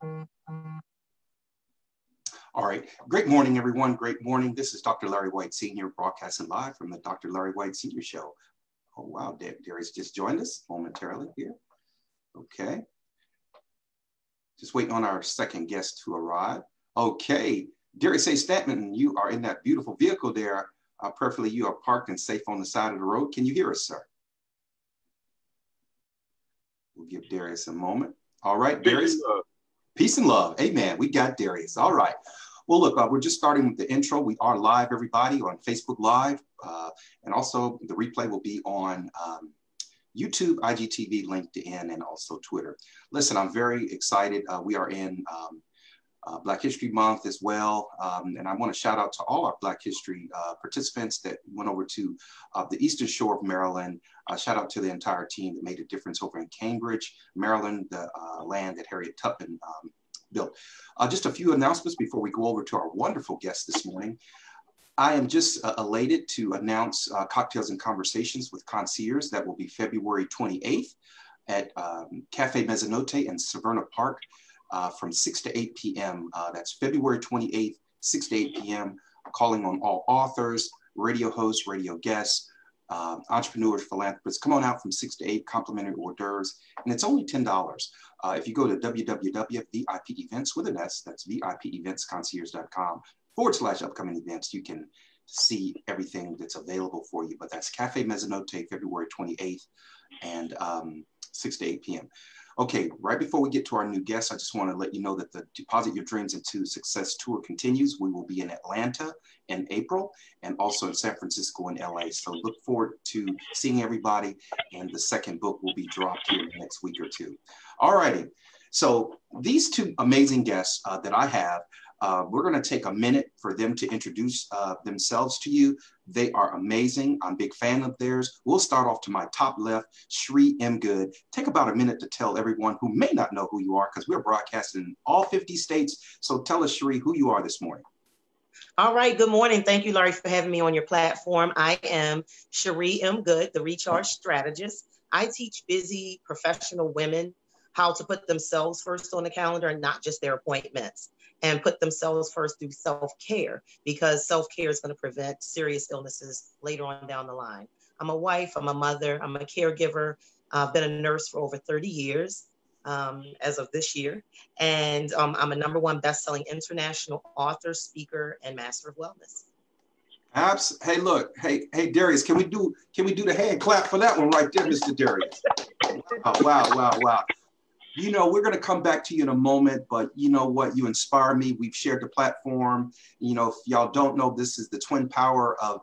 All right. Great morning, everyone. Great morning. This is Dr. Larry White, Sr., broadcasting live from the Dr. Larry White Sr. Show. Oh, wow. Darius just joined us momentarily here. Okay. Just waiting on our second guest to arrive. Okay. Darius A. Stanton, you are in that beautiful vehicle there. Perfectly, you are parked and safe on the side of the road. Can you hear us, sir? We'll give Darius a moment. All right, Darius. Peace and love. Amen. We got Darius. All right. Well, look, we're just starting with the intro. We are live, everybody, on Facebook Live. And also the replay will be on YouTube, IGTV, LinkedIn, and also Twitter. Listen, I'm very excited. We are in Black History Month as well. And I want to shout out to all our Black History participants that went over to the Eastern Shore of Maryland. Shout out to the entire team that made a difference over in Cambridge, Maryland, the land that Harriet Tubman built. Just a few announcements before we go over to our wonderful guest this morning. I am just elated to announce Cocktails and Conversations with Concierge. That will be February 28th at Cafe Mezzanotte in Severna Park from 6 to 8 p.m. That's February 28th, 6 to 8 p.m. Calling on all authors, radio hosts, radio guests, entrepreneurs, philanthropists. Come on out from 6 to 8, complimentary hors d'oeuvres, and it's only $10. If you go to www.vipevents with an S, that's vipeventsconcierge.com/upcoming events, you can see everything that's available for you. But that's Cafe Mezzanotte, February 28th, and 6 to 8 p.m. Okay, right before we get to our new guest, I just want to let you know that the Deposit Your Dreams into Success tour continues. We will be in Atlanta in April and also in San Francisco and LA. So look forward to seeing everybody. And the second book will be dropped here in the next week or two. All righty. So these two amazing guests that I have, we're going to take a minute for them to introduce themselves to you. They are amazing. I'm a big fan of theirs. We'll start off to my top left, Chere M. Goode. Take about a minute to tell everyone who may not know who you are, because we're broadcasting in all 50 states. So tell us, Chere, who you are this morning. All right. Good morning. Thank you, Larry, for having me on your platform. I am Chere M. Goode, the Recharge Strategist. I teach busy professional women how to put themselves first on the calendar and not just their appointments, and put themselves first through self-care, because self-care is going to prevent serious illnesses later on down the line. I'm a wife, I'm a mother, I'm a caregiver. I've been a nurse for over 30 years as of this year. And I'm a #1 best-selling international author, speaker, and master of wellness. Hey, look, hey, Darius, can we do the hand clap for that one right there, Mr. Darius? Wow. You know, we're going to come back to you in a moment, but you know what? You inspire me. We've shared the platform. You know, if y'all don't know, this is the twin power of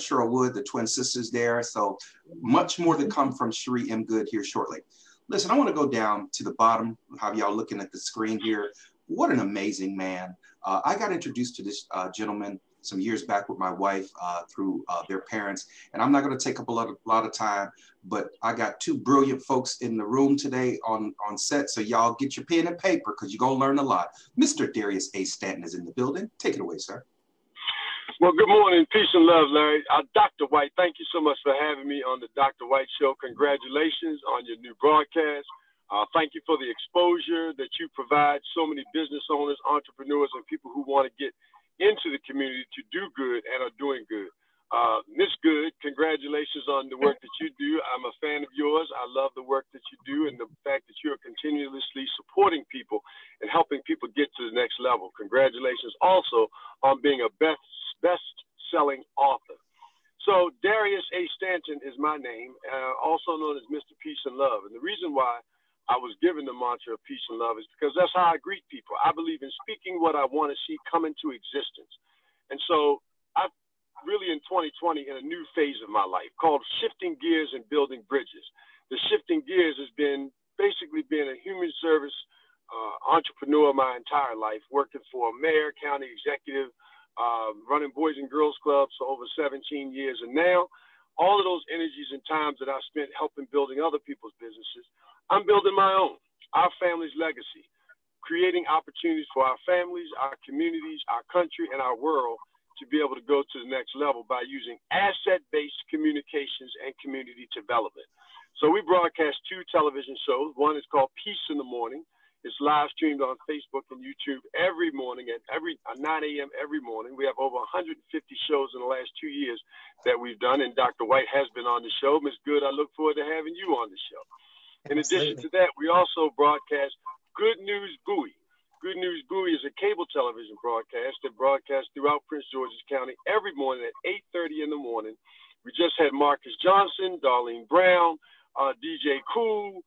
Chere Wood, the twin sisters there. So much more to come from Chere M. Goode here shortly. Listen, I want to go down to the bottom, how y'all looking at the screen here. What an amazing man. I got introduced to this gentleman some years back with my wife through their parents. And I'm not going to take up a lot of time, but I got two brilliant folks in the room today on set. So y'all get your pen and paper, because you're going to learn a lot. Mr. Darius A. Stanton is in the building. Take it away, sir. Well, good morning. Peace and love, Larry. Dr. White, thank you so much for having me on the Dr. White Show. Congratulations on your new broadcast. Thank you for the exposure that you provide so many business owners, entrepreneurs, and people who want to get into the community to do good and are doing good. Ms. Goode, congratulations on the work that you do. I'm a fan of yours. I love the work that you do and the fact that you're continuously supporting people and helping people get to the next level. Congratulations also on being a best-selling author. So Darius A. Stanton is my name, also known as Mr. Peace and Love. And the reason why I was given the mantra of peace and love is because that's how I greet people. I believe in speaking what I want to see come into existence. And so I've really in 2020 in a new phase of my life called shifting gears and building bridges. The shifting gears has been basically being a human service entrepreneur my entire life, working for a mayor, county executive, running Boys and Girls Clubs for over 17 years. And now all of those energies and times that I spent helping building other people's businesses, I'm building my own, our family's legacy, creating opportunities for our families, our communities, our country, and our world to be able to go to the next level by using asset-based communications and community development. So we broadcast 2 television shows. One is called Peace in the Morning, It's live streamed on Facebook and YouTube every morning at 9 a.m. every morning. We have over 150 shows in the last 2 years that we've done, and Dr. White has been on the show. Ms. Goode, I look forward to having you on the show. In addition to that, we also broadcast Good News Goode. Good News Goode is a cable television broadcast that broadcasts throughout Prince George's County every morning at 8:30 in the morning. We just had Marcus Johnson, Darlene Brown, DJ Cool,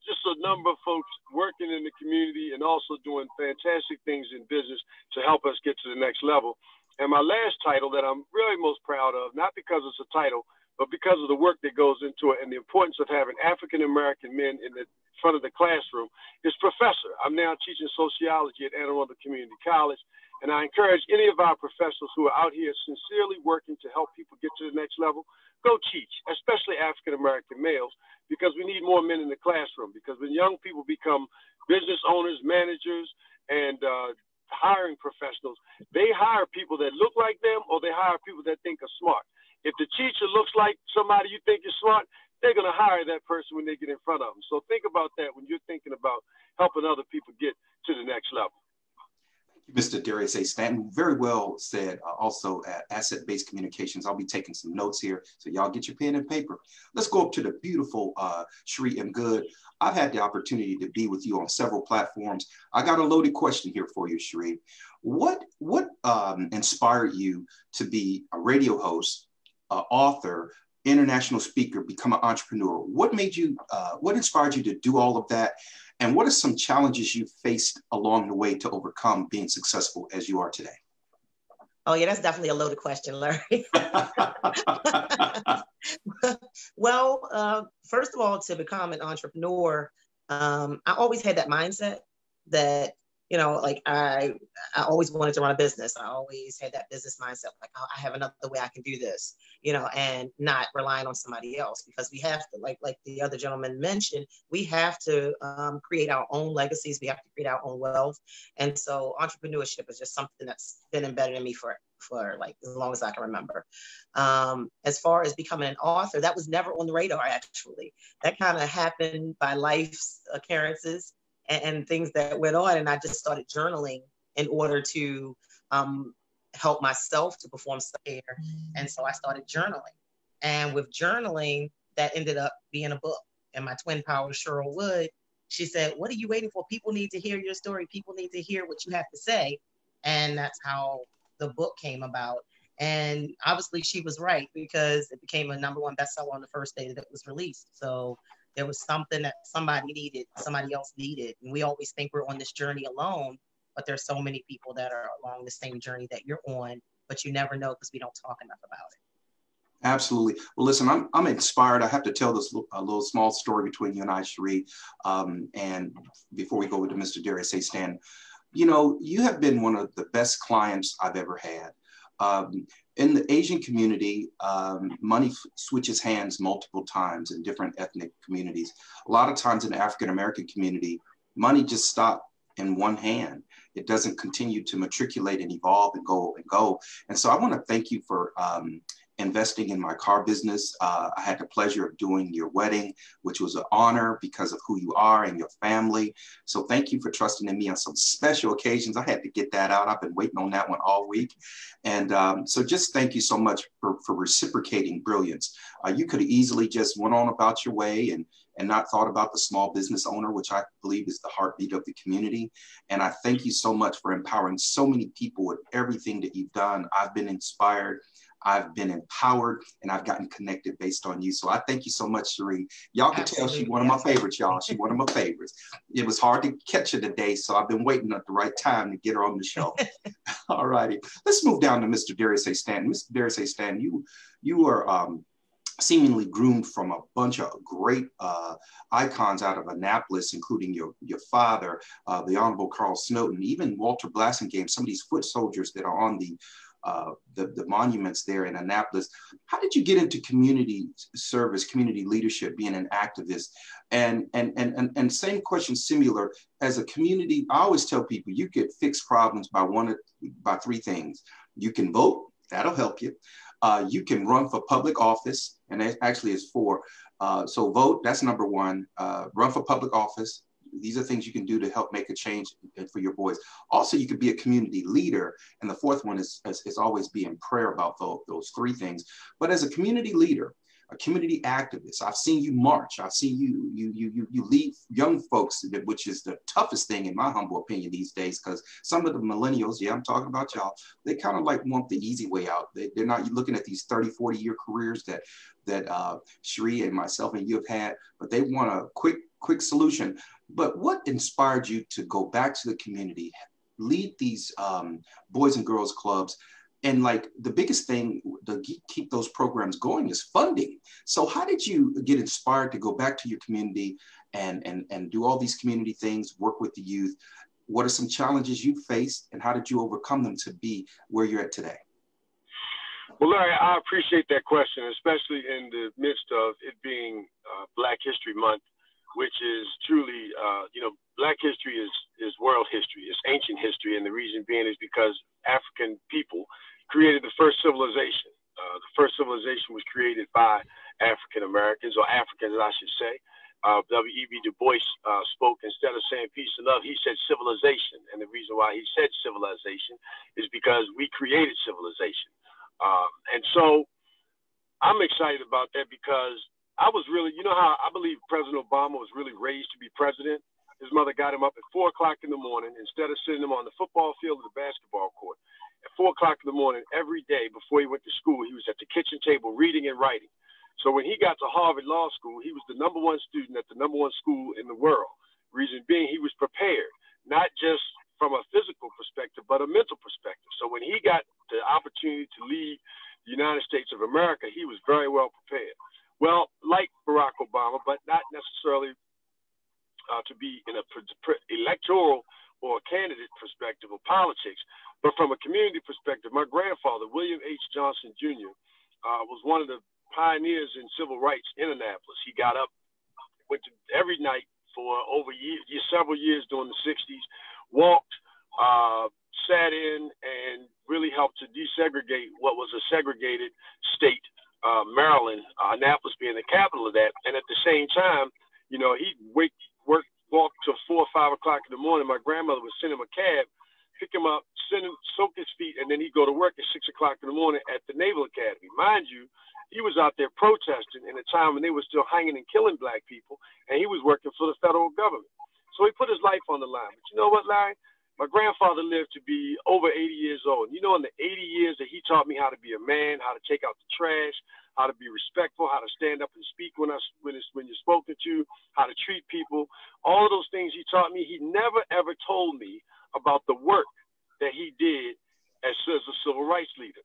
just a number of folks working in the community and also doing fantastic things in business to help us get to the next level. And my last title that I'm really most proud of, not because it's a title, but because of the work that goes into it and the importance of having African-American men in the front of the classroom, is professor. I'm now teaching sociology at Anne Arundel Community College. And I encourage any of our professionals who are out here sincerely working to help people get to the next level, go teach, especially African-American males, because we need more men in the classroom. Because when young people become business owners, managers, and hiring professionals, they hire people that look like them or they hire people that think are smart. If the teacher looks like somebody you think is smart, they're going to hire that person when they get in front of them. So think about that when you're thinking about helping other people get to the next level. Mr. Darius A. Stanton, very well said. Also at Asset-Based Communications. I'll be taking some notes here, so y'all get your pen and paper. Let's go up to the beautiful Chere M. Goode. I've had the opportunity to be with you on several platforms. I got a loaded question here for you, Chere. What inspired you to be a radio host, author, international speaker, become an entrepreneur? What made you? What inspired you to do all of that? And what are some challenges you faced along the way to overcome being successful as you are today? Oh yeah, that's definitely a loaded question, Larry. Well, first of all, to become an entrepreneur, I always had that mindset that, you know, like I always wanted to run a business. I always had that business mindset, like, oh, I have another way I can do this, you know, and not relying on somebody else, because we have to, like the other gentleman mentioned, we have to create our own legacies. We have to create our own wealth. And so entrepreneurship is just something that's been embedded in me for like as long as I can remember. As far as becoming an author, that was never on the radar, actually. That kind of happened by life's occurrences and things that went on. And I just started journaling in order to help myself to perform self-care. And so I started journaling. And with journaling, that ended up being a book. And my twin power, Chere Wood, she said, what are you waiting for? People need to hear your story. People need to hear what you have to say. And that's how the book came about. And obviously she was right, because it became a #1 bestseller on the first day that it was released. So there was something that somebody needed, somebody else needed. And we always think we're on this journey alone, but there's so many people that are along the same journey that you're on, but you never know because we don't talk enough about it. Absolutely. Well, listen, I'm inspired. I have to tell this a little small story between you and I, Chere. And before we go over to Mr. Darius A. Stanton, you know, you have been one of the best clients I've ever had. In the Asian community, money switches hands multiple times in different ethnic communities. A lot of times in the African-American community, money just stops in one hand. It doesn't continue to matriculate and evolve and go and go. And so I want to thank you for investing in my car business. I had the pleasure of doing your wedding, which was an honor because of who you are and your family. So thank you for trusting in me on some special occasions. I had to get that out. I've been waiting on that one all week. And so just thank you so much for reciprocating brilliance. You could have easily just went on about your way and not thought about the small business owner, which I believe is the heartbeat of the community. And I thank you so much for empowering so many people with everything that you've done. I've been inspired, I've been empowered, and I've gotten connected based on you. So I thank you so much, Chere. Y'all can tell she's one of my favorites, y'all. She's one of my favorites. It was hard to catch her today, so I've been waiting at the right time to get her on the show. All righty. Let's move down to Mr. Darius A. Stanton. Mr. Darius A. Stanton, you are seemingly groomed from a bunch of great icons out of Annapolis, including your father, the Honorable Carl Snowden, even Walter Blassingame, some of these foot soldiers that are on the monuments there in Annapolis. How did you get into community service, community leadership, being an activist? And same question, similar, as a community, I always tell people you could fix problems by three things. You can vote, that'll help you. You can run for public office, and that actually is 4. So vote, that's #1. Run for public office. these are things you can do to help make a change for your boys. Also, you could be a community leader. And the fourth one is always be in prayer about those three things. But as a community leader, a community activist, I've seen you march. I've seen you lead young folks, which is the toughest thing in my humble opinion these days, because some of the millennials, yeah, I'm talking about y'all, they kind of like want the easy way out. They're not looking at these 30, 40-year careers that Chere and myself and you have had, but they want a quick solution. But what inspired you to go back to the community, lead these boys and girls clubs? And like the biggest thing to keep those programs going is funding. So how did you get inspired to go back to your community and do all these community things, work with the youth? What are some challenges you faced and how did you overcome them to be where you're at today? Well, Larry, I appreciate that question, especially in the midst of it being Black History Month, which is truly, Black history is world history, it's ancient history. And the reason being is because African people created the first civilization. The first civilization was created by African Americans, or Africans, I should say. W.E.B. Du Bois spoke, instead of saying peace and love, he said civilization. And the reason why he said civilization is because we created civilization. And so I'm excited about that because I was really, you know how I believe President Obama was really raised to be president? His mother got him up at 4 o'clock in the morning. Instead of sitting him on the football field or the basketball court, at 4 o'clock in the morning every day before he went to school, he was at the kitchen table reading and writing. So when he got to Harvard Law School, he was the #1 student at the #1 school in the world. Reason being, he was prepared, not just from a physical perspective, but a mental perspective. So when he got the opportunity to lead the United States of America, he was very well prepared. Well, like Barack Obama, but not necessarily to be in a electoral or candidate perspective of politics, but from a community perspective. My grandfather, William H. Johnson Jr., was one of the pioneers in civil rights in Annapolis. He got up, went to every night for several years during the 60s, walked, sat in, and really helped to desegregate what was a segregated state, Maryland, Annapolis being the capital of that. And at the same time, he'd walk till 4 or 5 o'clock in the morning. My grandmother would send him a cab, pick him up, soak his feet, and then he'd go to work at 6 o'clock in the morning at the Naval Academy. Mind you, he was out there protesting in a time when they were still hanging and killing Black people, and he was working for the federal government. So he put his life on the line. But you know what, Larry? My grandfather lived to be over 80 years old. And in the 80 years that he taught me how to be a man, how to take out the trash, how to be respectful, how to stand up and speak when you're spoken to, how to treat people, all of those things he taught me. He never, ever told me about the work that he did as a civil rights leader.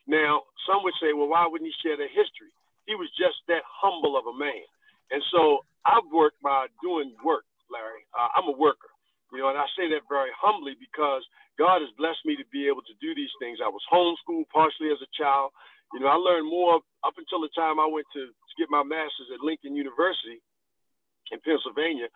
Now, some would say, well, why wouldn't he share their history? He was just that humble of a man. And so I've worked by doing work, Larry. I'm a worker, and I say that very humbly because God has blessed me to be able to do these things. I was homeschooled partially as a child. I learned more up until the time I went to get my master's at Lincoln University in Pennsylvania.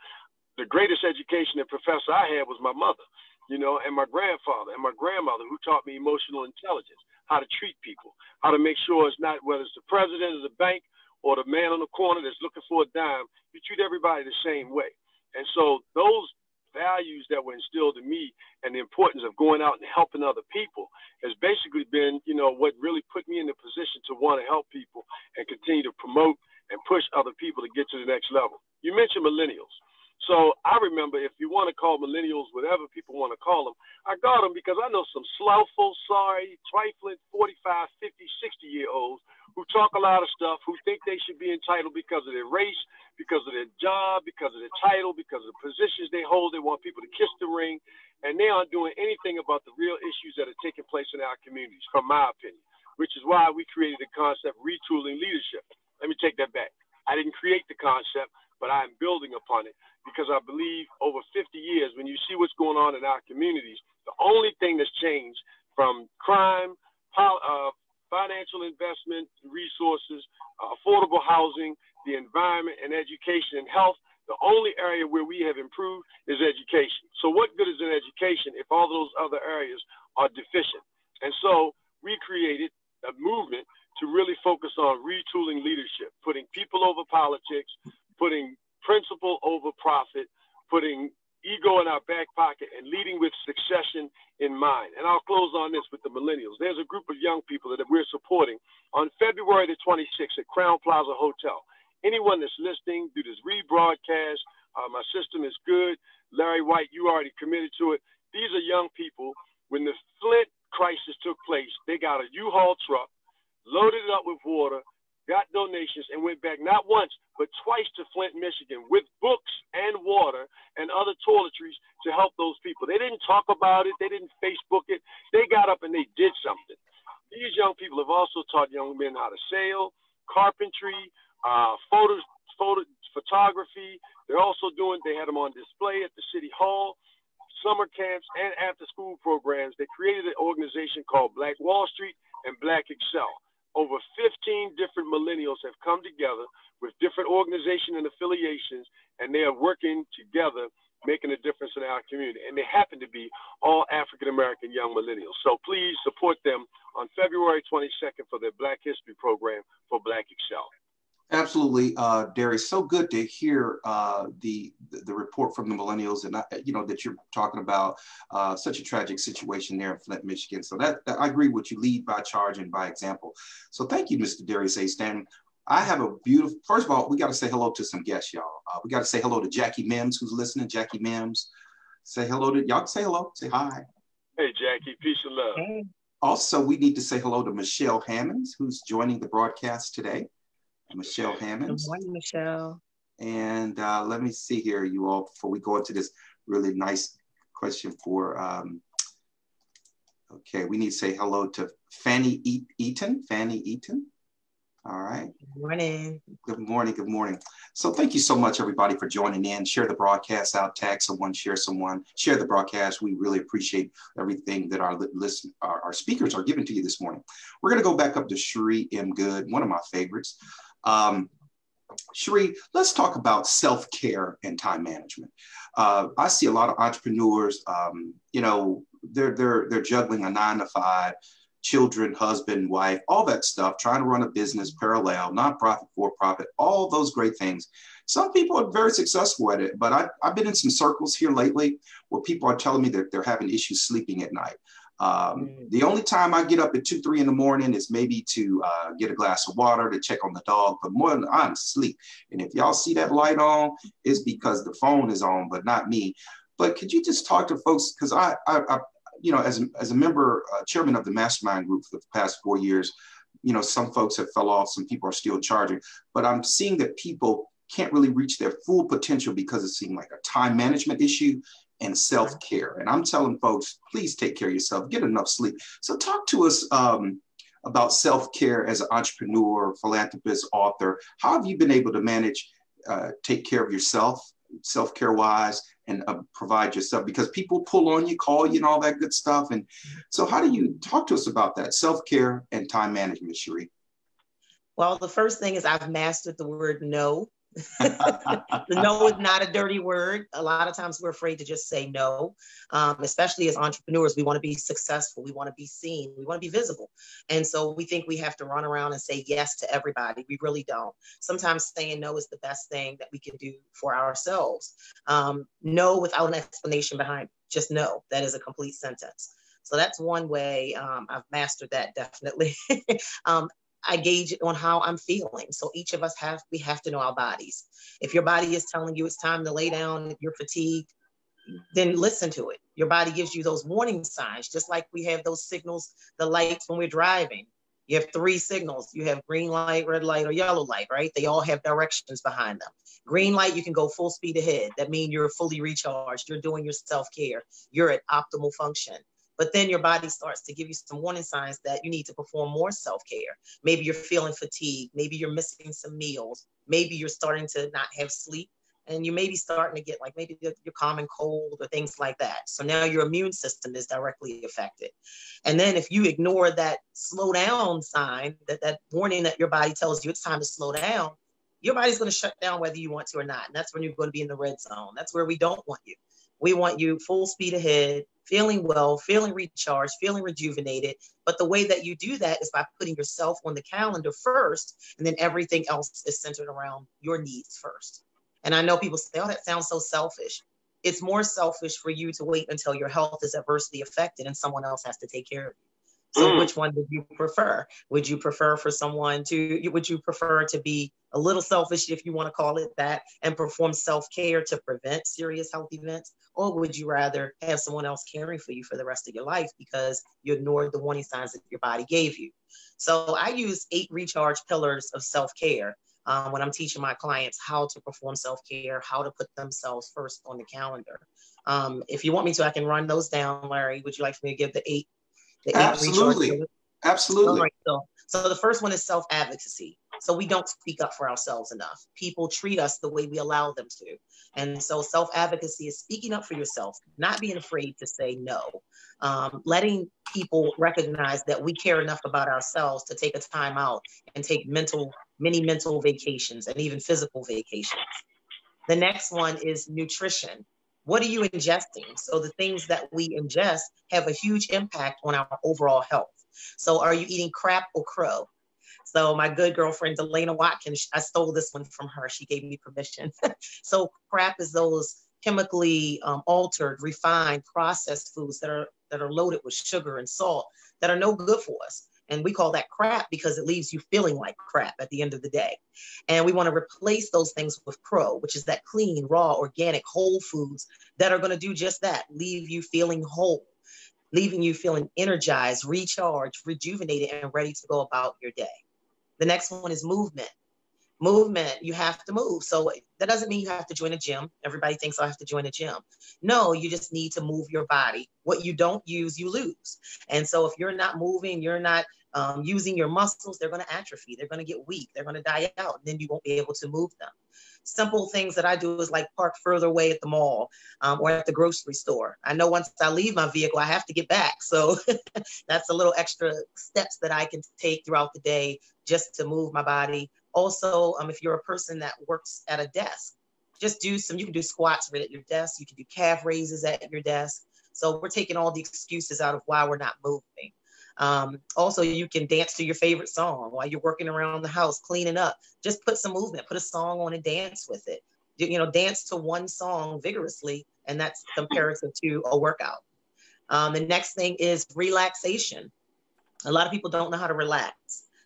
The greatest education and professor I had was my mother, and my grandfather and my grandmother, who taught me emotional intelligence, how to treat people, how to make sure it's not, whether it's the president of the bank or the man on the corner that's looking for a dime, you treat everybody the same way. And so those values that were instilled in me and the importance of going out and helping other people has basically been, what really put me in the position to want to help people and continue to promote and push other people to get to the next level. You mentioned millennials. So I remember, if you want to call millennials whatever people want to call them, I got them because I know some slothful, sorry, trifling 45, 50, 60-year-olds who talk a lot of stuff, who think they should be entitled because of their race, because of their job, because of their title, because of the positions they hold. They want people to kiss the ring, and they aren't doing anything about the real issues that are taking place in our communities, from my opinion, which is why we created the concept retooling leadership. Let me take that back. I didn't create the concept, but I am building upon it because I believe over 50 years, when you see what's going on in our communities, the only thing that's changed from crime, financial investment, resources, affordable housing, the environment, and education and health, the only area where we have improved is education. So what good is an education if all those other areas are deficient? And so we created a movement to really focus on retooling leadership, putting people over politics, putting principle over profit, putting ego in our back pocket and leading with succession in mind. And I'll close on this with the millennials. There's a group of young people that we're supporting on February the 26th at Crown Plaza Hotel. Anyone that's listening through this rebroadcast, my system is good. Larry White, you already committed to it. These are young people. When the Flint crisis took place, they got a U-Haul truck, loaded it up with water, got donations, and went back not once, but twice to Flint, Michigan with books and water and other toiletries to help those people. They didn't talk about it. They didn't Facebook it. They got up and they did something. These young people have also taught young men how to sail, carpentry, photography. They're also they had them on display at the City Hall, summer camps, and after-school programs. They created an organization called Black Wall Street and Black Excel. Over 15 different millennials have come together with different organizations and affiliations, and they are working together, making a difference in our community. And they happen to be all African-American young millennials. So please support them on February 22nd for their Black History program for Black Excel. Absolutely, Darius. So good to hear the report from the millennials, and that you're talking about such a tragic situation there in Flint, Michigan. So that I agree with you. Lead by charge and by example. So thank you, Mr. Darius A. Stanton. I have a beautiful. First of all, we got to say hello to some guests, y'all. We got to say hello to Jackie Mims, who's listening. Jackie Mims, say hello to y'all. Say hello. Say hi. Hey, Jackie. Peace and love. Hey. Also, we need to say hello to Michelle Hammonds, who's joining the broadcast today. Michelle Hammonds. Good morning, Michelle. And let me see here, you all, before we go into this really nice question for, okay, we need to say hello to Fanny Eaton. Fanny Eaton. All right. Good morning. Good morning. Good morning. So thank you so much, everybody, for joining in. Share the broadcast out, tag someone, share the broadcast. We really appreciate everything that our speakers are giving to you this morning. We're going to go back up to Chere M. Goode, one of my favorites. Chere, let's talk about self-care and time management. I see a lot of entrepreneurs, they're juggling a 9-to-5, children, husband, wife, all that stuff, trying to run a business, parallel, nonprofit, for-profit, all those great things. Some people are very successful at it, but I've been in some circles here lately where people are telling me that they're having issues sleeping at night. The only time I get up at 2, 3 in the morning is maybe to get a glass of water to check on the dog, but more than I'm asleep. And if y'all see that light on, it's because the phone is on, but not me. But could you just talk to folks? Because I as a member, chairman of the mastermind group for the past 4 years, some folks have fell off, some people are still charging, but I'm seeing that people can't really reach their full potential because it seems like a time management issue and self-care. And I'm telling folks, please take care of yourself, get enough sleep. So talk to us about self-care as an entrepreneur, philanthropist, author. How have you been able to manage, take care of yourself, self-care wise, and provide yourself? Because people pull on you, call you, and all that good stuff. And so how do you talk to us about that, self-care and time management, Chere? Well, the first thing is I've mastered the word no. The no is not a dirty word. A lot of times we're afraid to just say no, especially as entrepreneurs. We want to be successful. We want to be seen. We want to be visible. And so we think we have to run around and say yes to everybody. We really don't. Sometimes saying no is the best thing that we can do for ourselves. No without an explanation behind it. Just no. That is a complete sentence. So that's one way. I've mastered that, definitely. I gauge it on how I'm feeling. So each of us have to know our bodies. If your body is telling you it's time to lay down, you're fatigued, then listen to it. Your body gives you those warning signs, just like we have those signals, the lights when we're driving. You have 3 signals. You have green light, red light, or yellow light, right? They all have directions behind them. Green light, you can go full speed ahead. That means you're fully recharged. You're doing your self-care. You're at optimal function. But then your body starts to give you some warning signs that you need to perform more self-care. Maybe you're feeling fatigued. Maybe you're missing some meals. Maybe you're starting to not have sleep. And you may be starting to get like maybe your common cold or things like that. So now your immune system is directly affected. And then if you ignore that slow down sign, that warning that your body tells you it's time to slow down, your body's going to shut down whether you want to or not. And that's when you're going to be in the red zone. That's where we don't want you. We want you full speed ahead, feeling well, feeling recharged, feeling rejuvenated. But the way that you do that is by putting yourself on the calendar first, and then everything else is centered around your needs first. And I know people say, oh, that sounds so selfish. it's more selfish for you to wait until your health is adversely affected and someone else has to take care of you. So which one would you prefer? Would you prefer to be a little selfish, if you want to call it that, and perform self-care to prevent serious health events? Or would you rather have someone else caring for you for the rest of your life because you ignored the warning signs that your body gave you? So I use 8 recharge pillars of self-care when I'm teaching my clients how to perform self-care, how to put themselves first on the calendar. If you want me to, I can run those down, Larry. Would you like for me to give the eight Absolutely. recharge? Absolutely. Right, so the first one is self-advocacy. So we don't speak up for ourselves enough. People treat us the way we allow them to. And so self-advocacy is speaking up for yourself, not being afraid to say no, letting people recognize that we care enough about ourselves to take a time out and take many mental vacations and even physical vacations. The next one is nutrition. What are you ingesting? So the things that we ingest have a huge impact on our overall health. So are you eating crap or crow? So my good girlfriend, Delana Watkins, I stole this one from her. She gave me permission. So crap is those chemically altered, refined, processed foods that are loaded with sugar and salt that are no good for us. And we call that crap because it leaves you feeling like crap at the end of the day. And we want to replace those things with crow, which is that clean, raw, organic, whole foods that are going to do just that, leave you feeling whole, leaving you feeling energized, recharged, rejuvenated, and ready to go about your day. The next one is movement. Movement, you have to move. So that doesn't mean you have to join a gym. Everybody thinks I have to join a gym. No, you just need to move your body. What you don't use, you lose. And so if you're not moving, you're not using your muscles, they're going to atrophy. They're going to get weak. They're going to die out. And then you won't be able to move them. Simple things that I do is like park further away at the mall or at the grocery store. I know once I leave my vehicle, I have to get back. So that's a little extra steps that I can take throughout the day just to move my body. Also, if you're a person that works at a desk, just you can do squats right at your desk. You can do calf raises at your desk. So we're taking all the excuses out of why we're not moving. Also, you can dance to your favorite song while you're working around the house, cleaning up. Just put some movement, put a song on and dance with it. Dance to one song vigorously, and that's comparative to a workout. The next thing is relaxation. A lot of people don't know how to relax.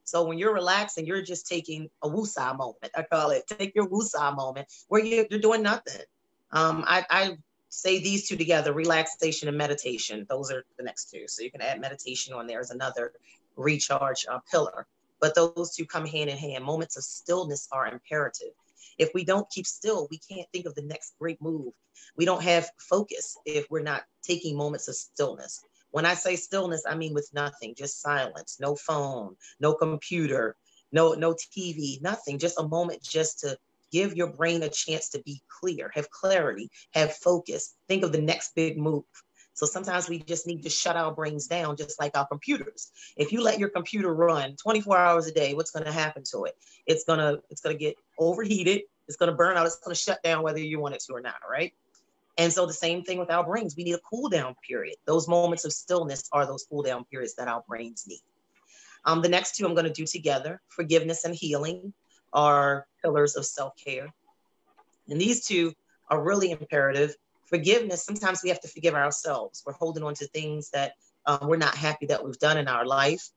So when you're relaxing, you're just taking a woosah moment. I call it, take your woosah moment where you're doing nothing. I say these two together, relaxation and meditation. Those are the next two. So you can add meditation on there as another recharge pillar. But those two come hand in hand. Moments of stillness are imperative. If we don't keep still, we can't think of the next great move. We don't have focus if we're not taking moments of stillness. When I say stillness, I mean with nothing, just silence, no phone, no computer, no TV, nothing, just a moment just to give your brain a chance to be clear, have clarity, have focus, think of the next big move. So sometimes we just need to shut our brains down, just like our computers. If you let your computer run 24 hours a day, what's going to happen to it? It's going to get overheated. It's going to burn out. It's going to shut down whether you want it to or not, right? And so the same thing with our brains. We need a cool down period. Those moments of stillness are those cool down periods that our brains need. The next two I'm going to do together, forgiveness and healing, are pillars of self-care. And these two are really imperative. Forgiveness, sometimes we have to forgive ourselves. We're holding on to things that we're not happy that we've done in our life.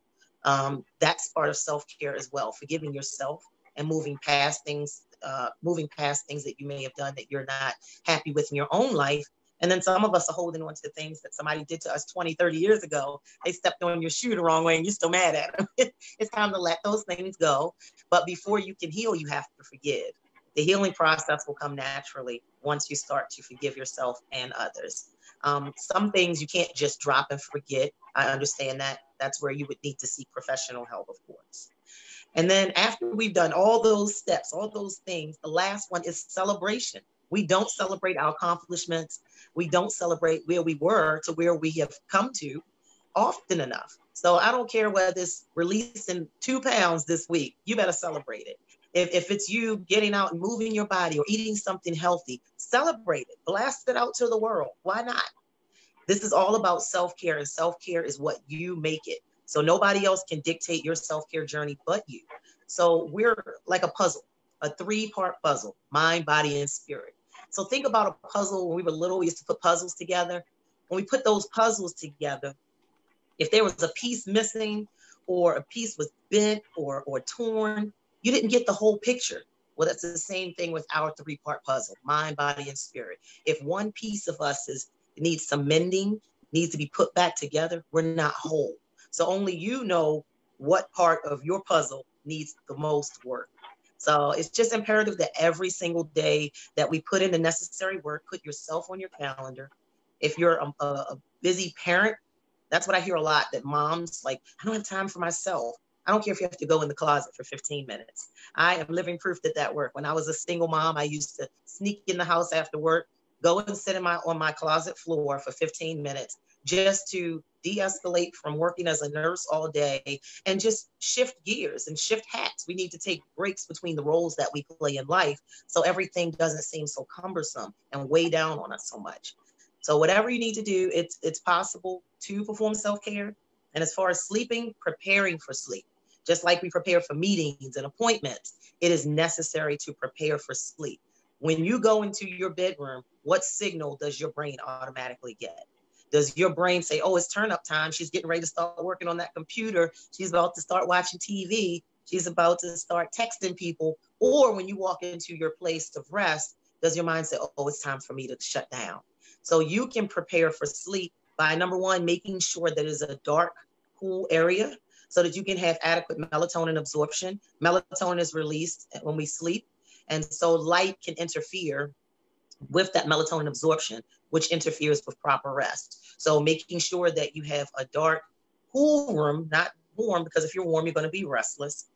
That's part of self-care as well, forgiving yourself and moving past things that you may have done that you're not happy with in your own life. And then some of us are holding on to things that somebody did to us 20, 30 years ago. They stepped on your shoe the wrong way and you're still mad at them. It's time to let those things go. But before you can heal, you have to forgive. The healing process will come naturally once you start to forgive yourself and others. Some things you can't just drop and forget. I understand that. That's where you would need to seek professional help, of course. And then after we've done all those steps, all those things, the last one is celebration. We don't celebrate our accomplishments. We don't celebrate where we were to where we have come to often enough. So I don't care whether it's releasing 2 pounds this week, you better celebrate it. If it's you getting out and moving your body or eating something healthy, celebrate it, blast it out to the world. Why not? This is all about self-care, and self-care is what you make it. So nobody else can dictate your self-care journey but you. So we're like a puzzle, a 3-part puzzle, mind, body, and spirit. So think about a puzzle. When we were little, we used to put puzzles together. When we put those puzzles together, if there was a piece missing or a piece was bent or torn, you didn't get the whole picture. Well, that's the same thing with our 3-part puzzle, mind, body, and spirit. If one piece of us needs some mending, needs to be put back together, we're not whole. So only you know what part of your puzzle needs the most work. So it's just imperative that every single day that we put in the necessary work, put yourself on your calendar. If you're a busy parent, that's what I hear a lot, that moms like, I don't have time for myself. I don't care if you have to go in the closet for 15 minutes. I am living proof that worked. When I was a single mom, I used to sneak in the house after work, go and sit on my closet floor for 15 minutes just to de-escalate from working as a nurse all day and just shift gears and shift hats. We need to take breaks between the roles that we play in life so everything doesn't seem so cumbersome and weigh down on us so much. So whatever you need to do, it's possible to perform self-care. And as far as sleeping, preparing for sleep. Just like we prepare for meetings and appointments, it is necessary to prepare for sleep. When you go into your bedroom, what signal does your brain automatically get? Does your brain say, oh, it's turn up time. She's getting ready to start working on that computer. She's about to start watching TV. She's about to start texting people. Or when you walk into your place of rest, does your mind say, oh, it's time for me to shut down? So you can prepare for sleep by, number one, making sure that it's a dark, cool area so that you can have adequate melatonin absorption. Melatonin is released when we sleep. And so light can interfere with that melatonin absorption, which interferes with proper rest. So making sure that you have a dark, cool room, not warm, because if you're warm, you're going to be restless.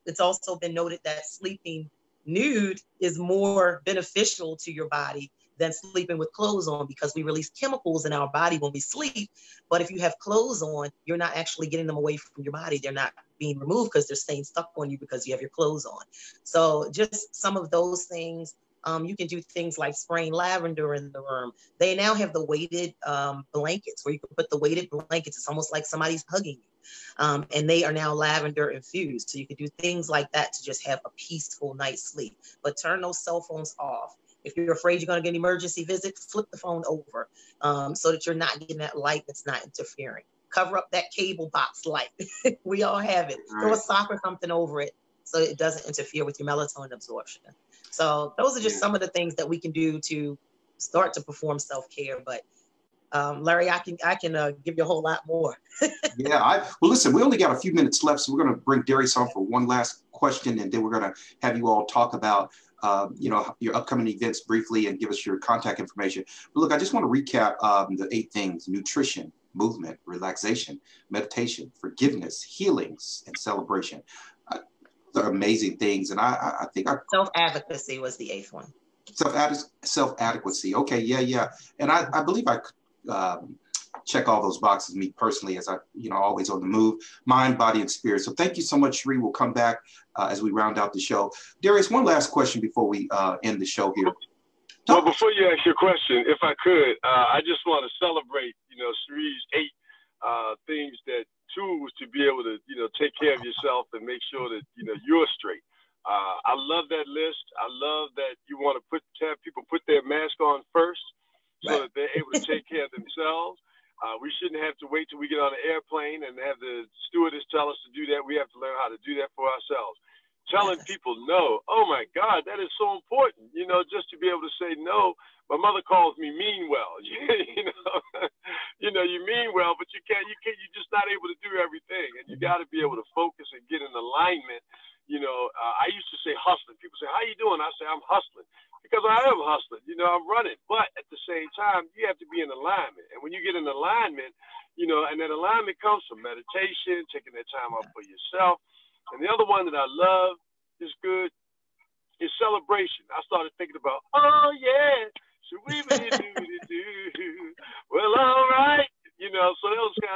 It's also been noted that sleeping nude is more beneficial to your body than sleeping with clothes on, because we release chemicals in our body when we sleep. But if you have clothes on, you're not actually getting them away from your body. They're not being removed because they're staying stuck on you because you have your clothes on. So just some of those things. You can do things like spraying lavender in the room. They now have the weighted blankets where you can put the weighted blankets. It's almost like somebody's hugging you. And they are now lavender infused. So you can do things like that to just have a peaceful night's sleep. But turn those cell phones off. If you're afraid you're going to get an emergency visit, flip the phone over so that you're not getting that light that's not interfering. Cover up that cable box light. We all have it. Right. Throw a sock or something over it so it doesn't interfere with your melatonin absorption. So those are just some of the things that we can do to start to perform self-care. But Larry, I can give you a whole lot more. Well, listen, we only got a few minutes left, so we're going to bring Darius on for one last question, and then we're going to have you all talk about your upcoming events briefly and give us your contact information. But look, I just want to recap the 8 things: nutrition, movement, relaxation, meditation, forgiveness, healings, and celebration. They're amazing things. And I think self-advocacy was the 8th one. Self-adequacy. Okay. Yeah. And I believe I check all those boxes, me personally, as I, always on the move, mind, body, and spirit. So thank you so much, Chere. We'll come back as we round out the show. Darius, one last question before we end the show here. Well, before you ask your question, if I could, I just want to celebrate, Chere's 8 things tools to be able to, take care of yourself and make sure that, you're straight. I love that list. I love that you want to have people put their mask on first so that they're able to take care of themselves. We shouldn't have to wait till we get on an airplane and have the stewardess tell us to do that. We have to learn how to do that for ourselves. Telling people no, oh my God, that is so important, just to be able to say no. My mother calls me mean well, you mean well, but you're just not able to do everything. And you got to be able to focus and get in alignment. I used to say hustling. People say, how you doing? I say, I'm hustling, because I am hustling, I'm running. But at the same time, you have to be in alignment. And when you get in alignment, and that alignment comes from meditation, taking that time out for yourself. And the other one that I love is good is celebration. I started thinking about, oh yeah, should we do? Well, all right. So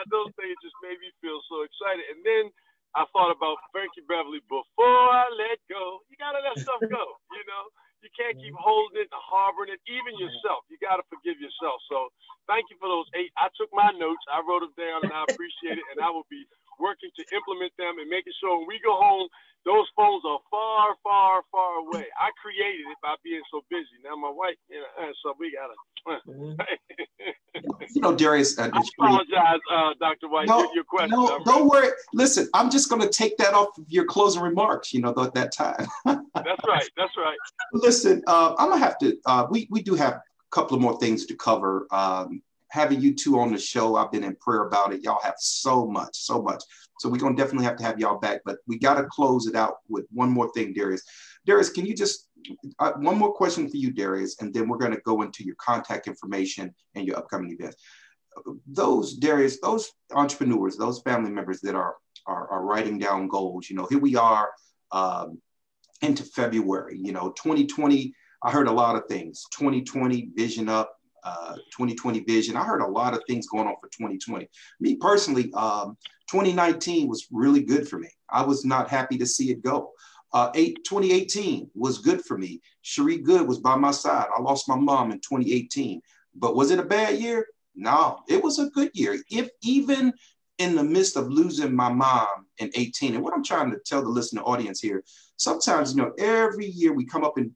those things just made me feel so excited. And then I thought about Frankie Beverly, before I let go. You got to let stuff go, You can't keep holding it and harboring it, even yourself. You got to forgive yourself. So thank you for those 8. I took my notes. I wrote them down, and I appreciate it. And I will be working to implement them and making sure when we go home, those phones are far, far, far away. I created it by being so busy. Now my wife, so we gotta. Darius. I apologize, Dr. White. No, your question. No, don't worry. Listen, I'm just going to take that off of your closing remarks. At that time. That's right. That's right. Listen, I'm gonna have to. We do have a couple of more things to cover. Having you two on the show, I've been in prayer about it. Y'all have so much. So we're gonna definitely have to have y'all back. But we got to close it out with one more thing, Darius. Darius, can you just one more question for you, Darius, and then we're going to go into your contact information and your upcoming events. Those entrepreneurs, those family members that are writing down goals. Here we are into February. 2020. I heard a lot of things. 2020 vision up. 2020 vision. I heard a lot of things going on for 2020. Me personally, 2019 was really good for me. I was not happy to see it go. 2018 was good for me. Chere Goode was by my side. I lost my mom in 2018, but was it a bad year? No, it was a good year. If even in the midst of losing my mom in 18, and what I'm trying to tell the listener audience here, sometimes, every year we come up and,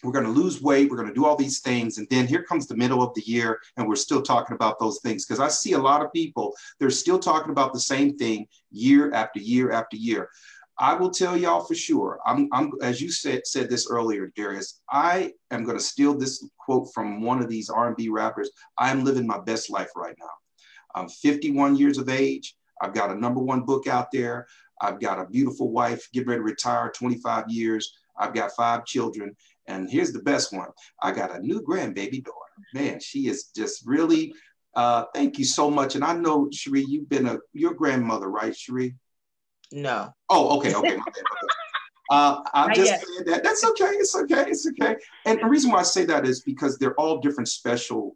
we're going to lose weight. We're going to do all these things. And then here comes the middle of the year and we're still talking about those things. Because I see a lot of people, they're still talking about the same thing year after year after year. I will tell y'all for sure. I'm as you said this earlier, Darius, I am going to steal this quote from one of these R&B rappers. I'm living my best life right now. I'm 51 years of age. I've got a #1 book out there. I've got a beautiful wife, getting ready to retire, 25 years. I've got 5 children. And here's the best one. I got a new grandbaby daughter. Man, she is just really, thank you so much. And I know, Chere, you're grandmother, right, Chere? No. Oh, okay. My bad. I'm just saying that. That's okay. It's okay. And the reason why I say that is because they're all different special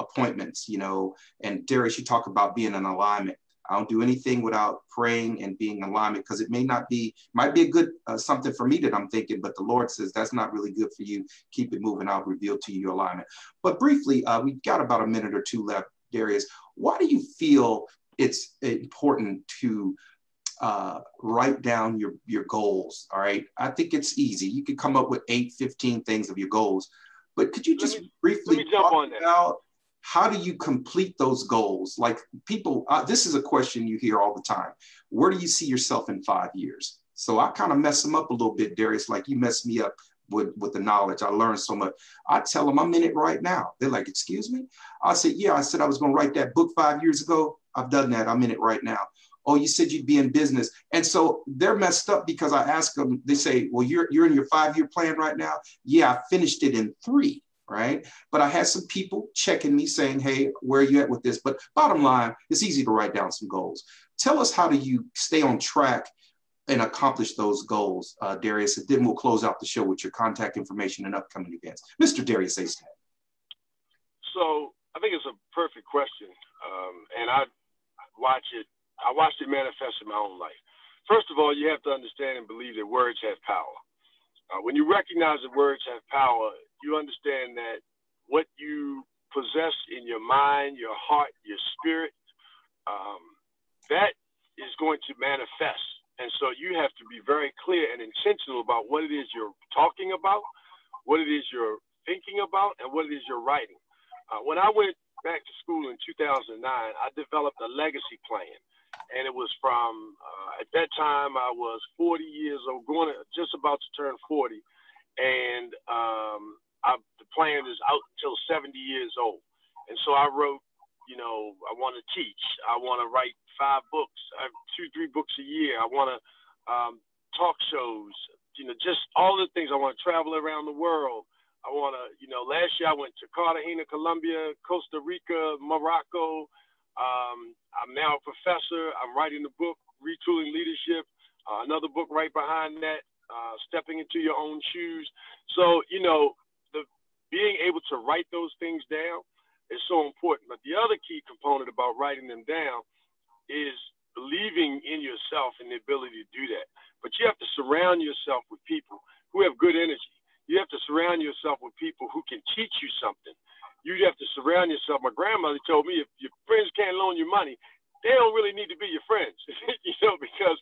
appointments, and Darius, you talk about being in alignment. I don't do anything without praying and being in alignment, because it might be a good something for me that I'm thinking, but the Lord says that's not really good for you. Keep it moving. I'll reveal to you your alignment. But briefly, we've got about a minute or two left, Darius. Why do you feel it's important to write down your goals? All right. I think it's easy. You can come up with 8, 15 things of your goals, but could you just briefly talk about how do you complete those goals? Like people, this is a question you hear all the time. Where do you see yourself in 5 years? So I kind of mess them up a little bit, Darius, like you messed me up with the knowledge. I learned so much. I tell them I'm in it right now. They're like, excuse me? I said, yeah, I said I was going to write that book 5 years ago. I've done that. I'm in it right now. Oh, you said you'd be in business. And so they're messed up because I ask them, they say, well, you're in your 5-year plan right now. Yeah, I finished it in 3. Right. But I had some people checking me saying, hey, where are you at with this? But bottom line, it's easy to write down some goals. Tell us, how do you stay on track and accomplish those goals, Darius? And then we'll close out the show with your contact information and upcoming events. Mr. Darius A. Stanton. So I think it's a perfect question. And I watched it manifest in my own life. First of all, you have to understand and believe that words have power. When you recognize that words have power, you understand that what you possess in your mind, your heart, your spirit, that is going to manifest. And so you have to be very clear and intentional about what it is you're talking about, what it is you're thinking about, and what it is you're writing. When I went back to school in 2009, I developed a legacy plan. And it was from, at that time, I was 40 years old, just about to turn 40. And the plan is out until 70 years old. And so I wrote, I want to teach. I want to write 5 books, 2, 3 books a year. I want to talk shows, just all the things. I want to travel around the world. I want to, last year I went to Cartagena, Colombia, Costa Rica, Morocco. I'm now a professor. I'm writing a book, Retooling Leadership. Another book right behind that, Stepping into Your Own Shoes. So, being able to write those things down is so important. But the other key component about writing them down is believing in yourself and the ability to do that. But you have to surround yourself with people who have good energy. You have to surround yourself with people who can teach you something. You have to surround yourself. My grandmother told me, if your friends can't loan you money, they don't really need to be your friends, because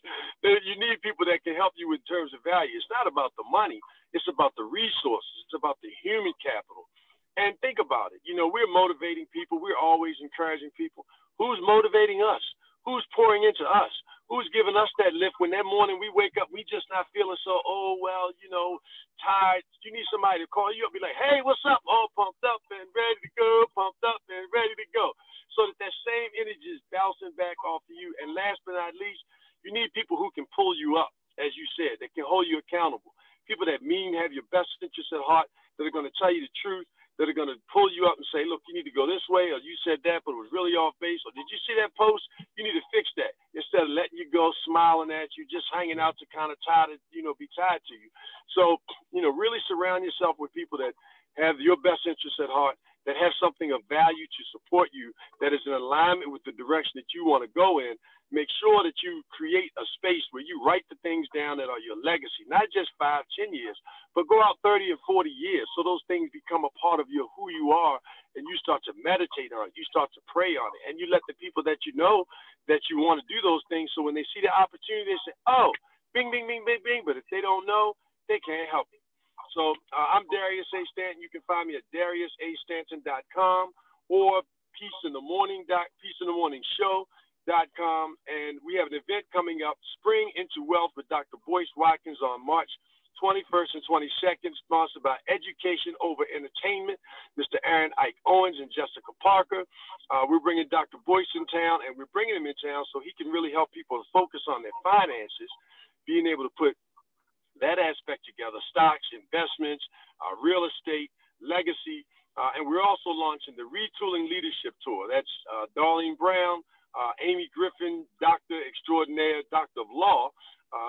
you need people that can help you in terms of value. It's not about the money. It's about the resources. It's about the human capital. And think about it. We're motivating people. We're always encouraging people. Who's motivating us? Who's pouring into us? Who's giving us that lift when that morning we wake up, we just not feeling so, tired. You need somebody to call you up, be like, hey, what's up? All pumped up and ready to go, pumped up and ready to go. So that same energy is bouncing back off of you. And last but not least, you need people who can pull you up, as you said, that can hold you accountable. People that have your best interests at heart, that are going to tell you the truth, that are going to pull you up and say, look, you need to go this way, or you said that, but it was really off base, or did you see that post? You need to fix that. Instead of letting you go, smiling at you, just hanging out to kind of be tied to you. So, really surround yourself with people that have your best interests at heart, that have something of value to support you, that is in alignment with the direction that you want to go in. Make sure that you create a space where you write the things down that are your legacy, not just 5, 10 years, but go out 30 and 40 years. So those things become a part of who you are, and you start to meditate on it. You start to pray on it, and you let the people that you know that you want to do those things. So when they see the opportunity, they say, oh, bing, bing, bing, bing, bing. But if they don't know, they can't help you. So I'm Darius A. Stanton. You can find me at dariusastanton.com or peaceinthemorningshow.com. And we have an event coming up, Spring into Wealth with Dr. Boyce Watkins on March 21st and 22nd, sponsored by Education Over Entertainment, Mr. Aaron Ike Owens and Jessica Parker. We're bringing Dr. Boyce in town, and we're bringing him in town so he can really help people to focus on their finances, being able to put that aspect together: stocks, investments, real estate, legacy. And we're also launching the Retooling Leadership Tour. That's Darlene Brown, Amy Griffin, Dr. Extraordinaire, Doctor of Law.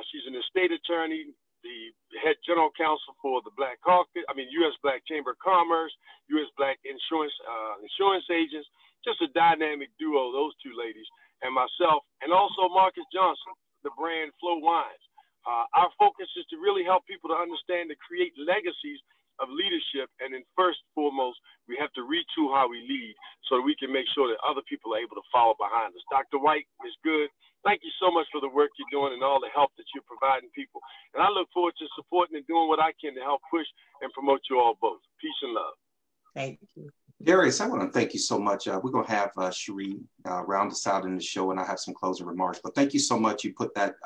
She's an estate attorney, the head general counsel for the U.S. Black Chamber of Commerce, U.S. Black insurance agents. Just a dynamic duo, those two ladies, and myself, and also Marcus Johnson, the brand Flow Wines. Our focus is to really help people to understand, to create legacies of leadership. And then first and foremost, we have to retool how we lead so that we can make sure that other people are able to follow behind us. Dr. White, Ms. Goode, thank you so much for the work you're doing and all the help that you're providing people. And I look forward to supporting and doing what I can to help push and promote you all both. Peace and love. Thank you. Darius, I want to thank you so much. We're going to have Chere round us out in the show, and I have some closing remarks. But thank you so much. You put that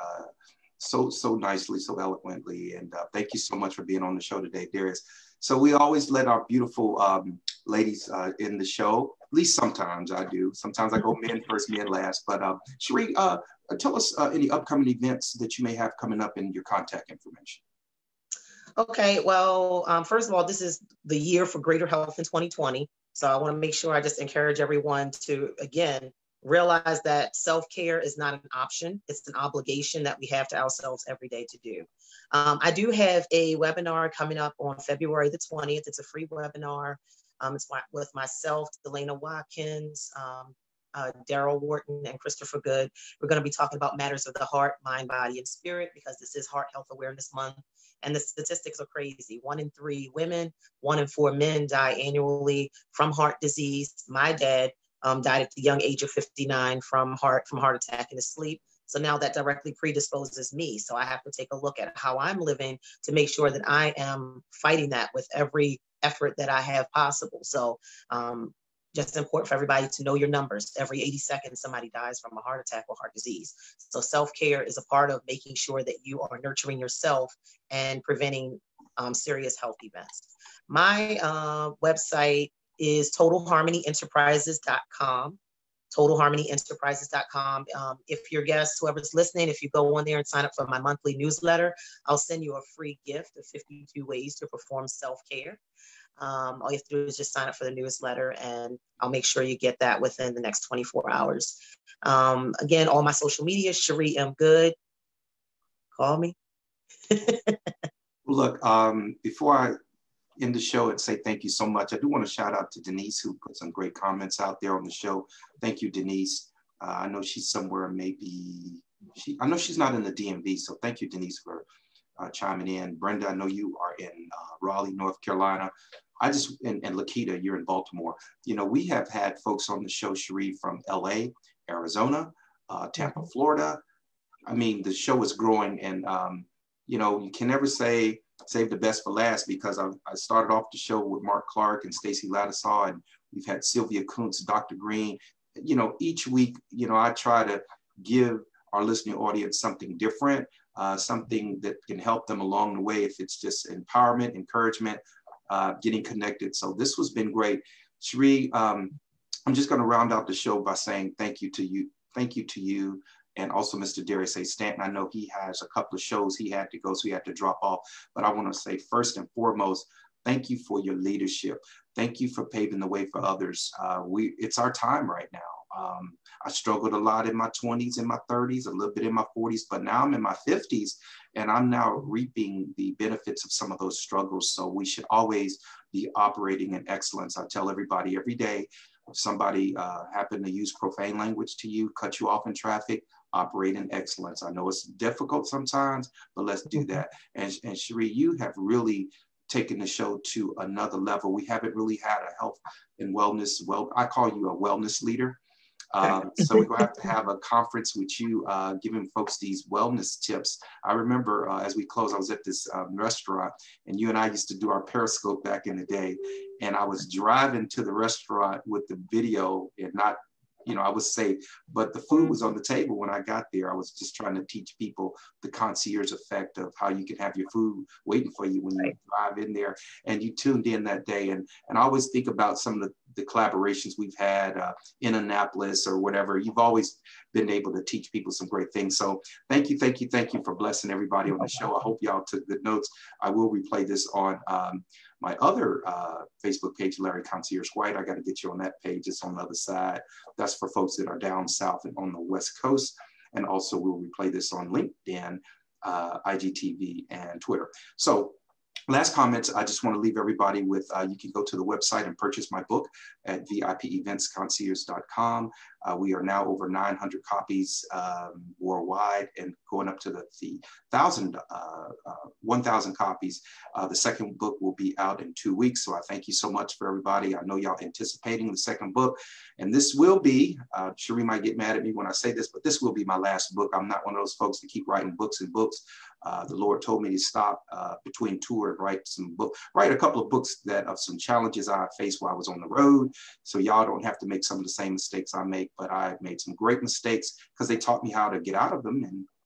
so nicely, so eloquently. And thank you so much for being on the show today, Darius. So we always let our beautiful ladies in the show, at least sometimes I do. Sometimes I go men first, men last. But Chere, tell us any upcoming events that you may have coming up and your contact information. Okay, well, first of all, this is the year for greater health in 2020. So I want to make sure I just encourage everyone to, again, realize that self-care is not an option. It's an obligation that we have to ourselves every day to do. I do have a webinar coming up on February the 20th. It's a free webinar. It's with myself, Delana Watkins, Daryl Wharton, and Christopher Goode. We're going to be talking about matters of the heart, mind, body, and spirit, because this is Heart Health Awareness Month. And the statistics are crazy. 1 in 3 women, 1 in 4 men die annually from heart disease. My dad died at the young age of 59 from heart attack in his sleep. So now that directly predisposes me. So I have to take a look at how I'm living to make sure that I am fighting that with every effort that I have possible. So just important for everybody to know your numbers. Every 80 seconds, somebody dies from a heart attack or heart disease. So self-care is a part of making sure that you are nurturing yourself and preventing serious health events. My website is totalharmonyenterprises.com. totalharmonyenterprises.com. If your guests, whoever's listening, if you go on there and sign up for my monthly newsletter, I'll send you a free gift of 52 ways to perform self-care. All you have to do is just sign up for the newsletter, and I'll make sure you get that within the next 24 hours. Again, all my social media, Chere M. Goode. Call me. Look, before I end the show and say thank you so much, I do want to shout out to Denise, who put some great comments out there on the show. Thank you, Denise. I know she's somewhere, I know she's not in the DMV, so thank you, Denise, for chiming in. Brenda, I know you are in Raleigh, North Carolina. And Lakita, you're in Baltimore. You know, we have had folks on the show, Chere, from LA, Arizona, Tampa, Florida. I mean, the show is growing, and you know, you can never say save the best for last, because I started off the show with Mark Clark and Stacey Ladisaw, and we've had Sylvia Kuntz, Dr. Green. You know, each week, you know, I try to give our listening audience something different, something that can help them along the way, if it's just empowerment, encouragement, getting connected. So this has been great. Chere, I'm just going to round out the show by saying thank you to you. Thank you to you. And also Mr. Darius A. Stanton. I know he has a couple of shows he had to go, so he had to drop off. But I want to say first and foremost, thank you for your leadership. Thank you for paving the way for others. It's our time right now. I struggled a lot in my 20s, in my 30s, a little bit in my 40s, but now I'm in my 50s, and I'm now reaping the benefits of some of those struggles. So we should always be operating in excellence. I tell everybody every day, if somebody happened to use profane language to you, cut you off in traffic, operate in excellence. I know it's difficult sometimes, but let's do that. And Chere, you have really taken the show to another level. We haven't really had a health and wellness, I call you a wellness leader. So we're going to have a conference with you, giving folks these wellness tips. I remember as we closed, I was at this restaurant, and you and I used to do our Periscope back in the day. And I was driving to the restaurant with the video, and not, you know, I was safe, but the food was on the table when I got there. I was just trying to teach people the concierge effect of how you can have your food waiting for you when you drive in there. And you tuned in that day. And I always think about some of the collaborations we've had in Annapolis or whatever. You've always been able to teach people some great things. So thank you for blessing everybody on the show. I hope y'all took good notes. I will replay this on my other Facebook page, Larry Concierge White. I got to get you on that page. It's on the other side. That's for folks that are down south and on the West Coast. And also we'll replay this on LinkedIn, IGTV, and Twitter. So last comments, I just want to leave everybody with, you can go to the website and purchase my book at VIPeventsconcierge.com. We are now over 900 copies worldwide, and going up to the 1,000 copies. The second book will be out in 2 weeks. So I thank you so much for everybody. I know y'all anticipating the second book, and this will be, Chere might get mad at me when I say this, but this will be my last book. I'm not one of those folks that keep writing books and books. The Lord told me to stop between tour and write a couple of books that of some challenges I faced while I was on the road. So y'all don't have to make some of the same mistakes I make, but I made some great mistakes because they taught me how to get out of them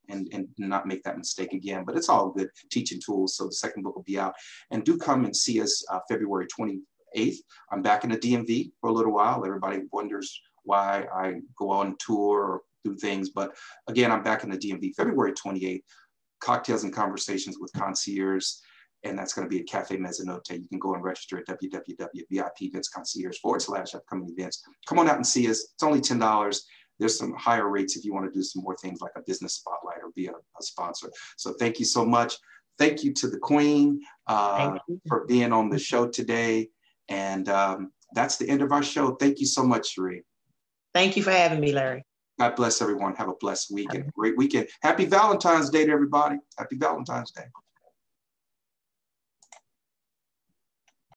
and not make that mistake again. But it's all good teaching tools. So the second book will be out, and do come and see us February 28th. I'm back in the DMV for a little while. Everybody wonders why I go on tour or do things, but again, I'm back in the DMV February 28th. Cocktails and Conversations with Concierge, and that's going to be at Cafe Mezzanotte. You can go and register at www.vipeventsconcierge.com/upcoming events. Come on out and see us. It's only $10. There's some higher rates if you want to do some more things like a business spotlight or be a sponsor. So thank you so much. Thank you to the Queen for being on the show today. And that's the end of our show. Thank you so much, Chere. Thank you for having me, Larry. God bless everyone. Have a blessed weekend. Great weekend. Happy Valentine's Day to everybody. Happy Valentine's Day.